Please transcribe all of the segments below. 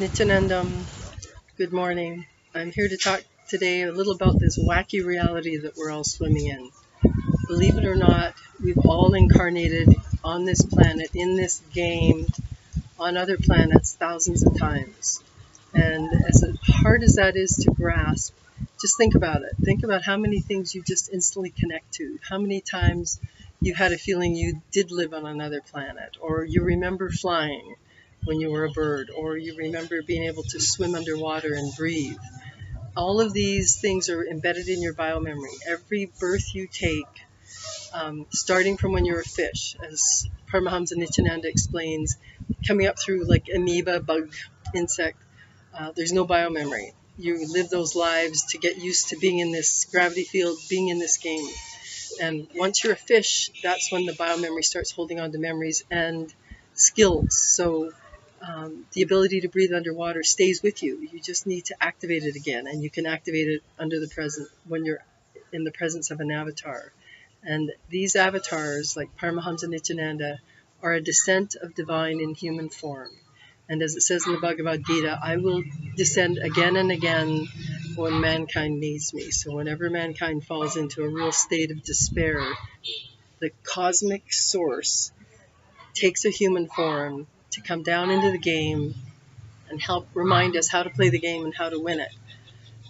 Nithyanandam, good morning. I'm here to talk today a little about this wacky reality that we're all swimming in. Believe it or not, we've all incarnated on this planet, in this game, on other planets thousands of times. And as hard as that is to grasp, just think about it. Think about how many things you just instantly connect to. How many times you had a feeling you did live on another planet, or you remember flying when you were a bird, or you remember being able to swim underwater and breathe. All of these things are embedded in your biomemory. Every birth you take, starting from when you're a fish, as Paramahamsa Nithyananda explains, coming up through like amoeba, bug, insect, there's no biomemory. You live those lives to get used to being in this gravity field, being in this game. And once you're a fish, that's when the biomemory starts holding on to memories and skills. So the ability to breathe underwater stays with you. You just need to activate it again, and you can activate it under the present when you're in the presence of an avatar. And these avatars, like Paramahamsa Nithyananda, are a descent of divine in human form. And as it says in the Bhagavad Gita, I will descend again and again when mankind needs me. So whenever mankind falls into a real state of despair, the cosmic source takes a human form to come down into the game and help remind us how to play the game and how to win it.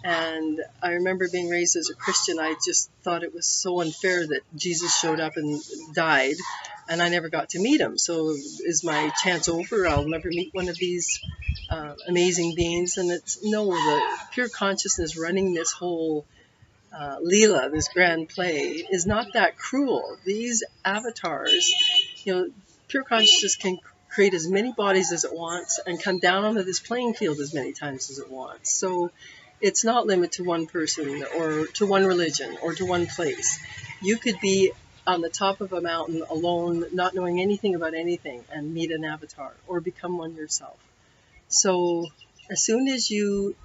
And I remember being raised as a Christian. I just thought it was so unfair that Jesus showed up and died, and I never got to meet him. So is my chance over? I'll never meet one of these amazing beings. And it's no, the pure consciousness running this whole Leela, this grand play, is not that cruel. These avatars, pure consciousness can create as many bodies as it wants and come down onto this playing field as many times as it wants. So it's not limited to one person or to one religion or to one place. You could be on the top of a mountain alone, not knowing anything about anything, and meet an avatar or become one yourself. So as soon as you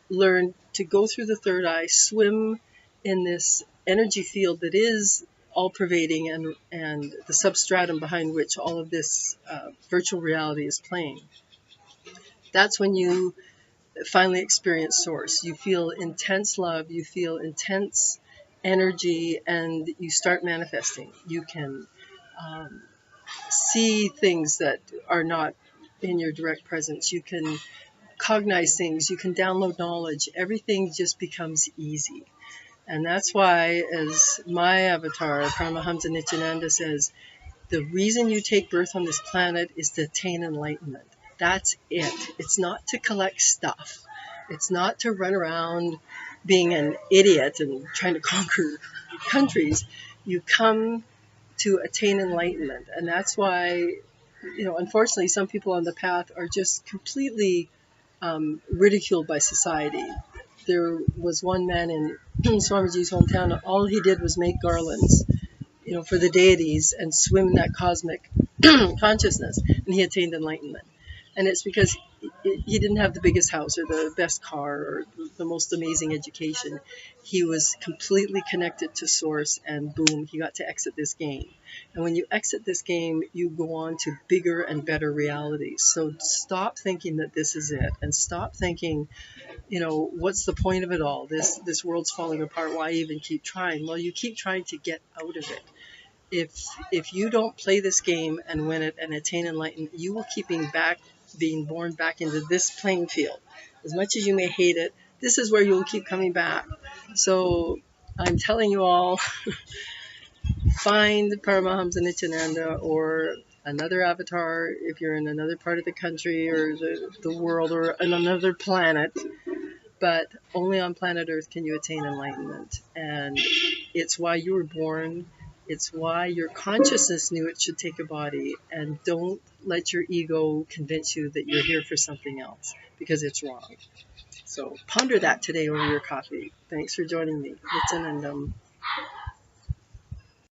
learn to go through the third eye, swim in this energy field that is all-pervading and the substratum behind which all of this virtual reality is playing, that's when you finally experience Source. You feel intense love, you feel intense energy, and you start manifesting. You can see things that are not in your direct presence. You can cognize things, you can download knowledge. Everything just becomes easy. And that's why, as my avatar, Paramahamsa Nithyananda, says, the reason you take birth on this planet is to attain enlightenment. That's it. It's not to collect stuff. It's not to run around being an idiot and trying to conquer countries. You come to attain enlightenment. And that's why, unfortunately, some people on the path are just completely ridiculed by society. There was one man in Swamiji's hometown, all he did was make garlands, for the deities and swim in that cosmic consciousness, and he attained enlightenment. And it's because he didn't have the biggest house or the best car or the most amazing education. He was completely connected to Source, and boom, he got to exit this game. And when you exit this game, you go on to bigger and better realities. So stop thinking that this is it, and stop thinking, what's the point of it all? This world's falling apart. Why even keep trying? Well, you keep trying to get out of it. If you don't play this game and win it and attain enlightenment, you will keep being born back into this playing field. As much as you may hate it, this is where you'll keep coming back. So I'm telling you all, find Paramahamsa Nithyananda or another avatar if you're in another part of the country or the world or on another planet. But only on planet Earth can you attain enlightenment. And it's why you were born. It's why your consciousness knew it should take a body. And don't let your ego convince you that you're here for something else, because it's wrong. So ponder that today over your coffee. Thanks for joining me. Nithyanandam.